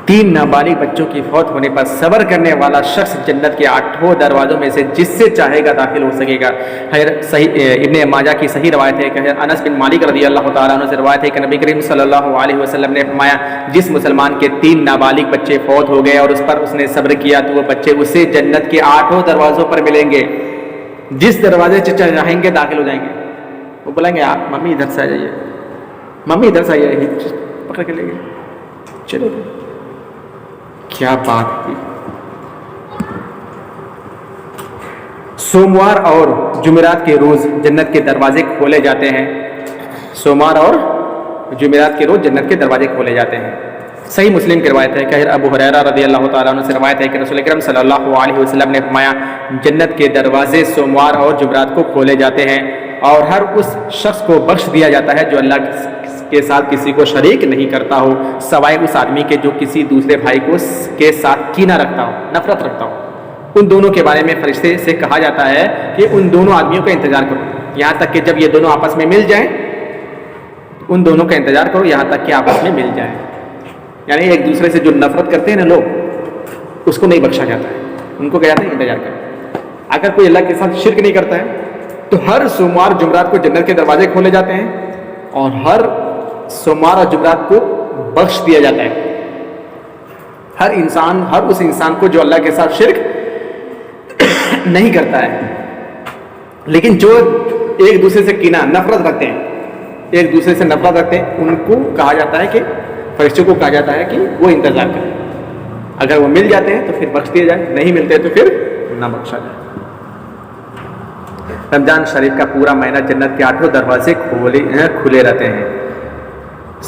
[SPEAKER 1] 3 نابالغ بچوں کی فوت ہونے پر صبر کرنے والا شخص جنت کے 8 دروازوں میں سے جس سے چاہے گا داخل ہو سکے گا. ابن ماجہ کی صحیح روایت ہے کہ انس بن مالک رضی اللہ تعالیٰ عنہ سے روایت ہے کہ نبی کریم صلی اللہ علیہ وسلم نے فرمایا جس مسلمان کے 3 نابالغ بچے فوت ہو گئے اور اس پر اس نے صبر کیا تو وہ بچے اسے جنت کے 8 دروازوں پر ملیں گے، جس دروازے سے چاہیں گے داخل ہو جائیں گے. وہ بولیں گے آپ ممی ادھر سے آ جائیے، ممی ادھر سے آئیے، پکڑ کے لے گئے، چلو کیا بات کی. سوموار اور جمعرات کے روز جنت کے دروازے کھولے جاتے ہیں. سوموار اور جمعرات کے روز جنت کے دروازے کھولے جاتے ہیں. صحیح مسلم کی روایت ہے کہ ابو ہریرہ رضی اللہ تعالیٰ عنہ سے روایت ہے کہ رسول اکرم صلی اللہ علیہ وسلم نے فرمایا جنت کے دروازے سوموار اور جمعرات کو کھولے جاتے ہیں اور ہر اس شخص کو بخش دیا جاتا ہے جو اللہ کے ساتھ کسی کو شریک نہیں کرتا ہو سوائے اس آدمی کے جو کسی دوسرے بھائی کے ساتھ کینہ رکھتا ہو، نفرت رکھتا ہو. ان دونوں کے بارے میں فرشتے سے کہا جاتا ہے کہ ان دونوں آدمیوں کا انتظار کرو یہاں تک کہ جب یہ دونوں آپس میں مل جائیں، ان دونوں کا انتظار کرو یہاں تک کہ آپس میں مل جائیں. یعنی ایک دوسرے سے جو نفرت کرتے ہیں نا لوگ، اس کو نہیں بخشا جاتا ہے، ان کو کہا جاتا ہے انتظار کرو. اگر کوئی اللہ کے ساتھ شرک نہیں کرتا ہے تو ہر سوموار جمعرات کو جنت کے دروازے کھولے جاتے ہیں اور ہر سوموار اور جمعرات کو بخش دیا جاتا ہے. ہر اس انسان کو جو اللہ کے ساتھ شرک نہیں کرتا ہے، لیکن جو ایک دوسرے سے کینہ نفرت رکھتے ہیں، ایک دوسرے سے نفرت رکھتے ہیں، ان کو کہا جاتا ہے کہ فرشتوں کو کہا جاتا ہے کہ وہ انتظار کریں. اگر وہ مل جاتے ہیں تو پھر بخش دیے جائے، نہیں ملتے تو پھر نہ بخشا جائے. رمضان شریف کا پورا مہینہ جنت کے 8 دروازے کھلے رہتے ہیں.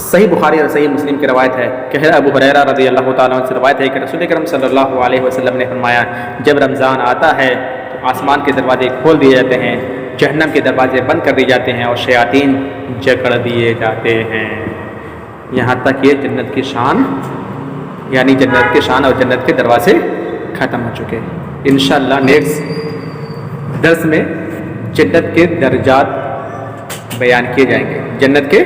[SPEAKER 1] صحیح بخاری اور صحیح مسلم کی روایت ہے کہ ابو ہریرہ رضی اللہ تعالیٰ عنہ سے روایت ہے کہ رسول اکرم صلی اللہ علیہ وسلم نے فرمایا جب رمضان آتا ہے تو آسمان کے دروازے کھول دیے جاتے ہیں، جہنم کے دروازے بند کر دیے جاتے ہیں اور شیاطین جکڑ دیے جاتے ہیں. یہاں تک یہ جنت کی شان یعنی جنت کے شان اور جنت کے دروازے ختم ہو چکے. انشاءاللہ نیکسٹ درس میں جنت کے درجات بیان کیے جائیں گے. جنت کے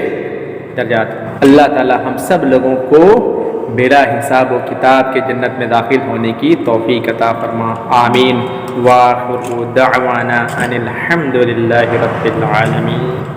[SPEAKER 1] درجات اللہ تعالی ہم سب لوگوں کو بلا حساب و کتاب کے جنت میں داخل ہونے کی توفیق عطا فرما، آمین۔ وآخر دعوانا ان الحمد للہ رب العالمین۔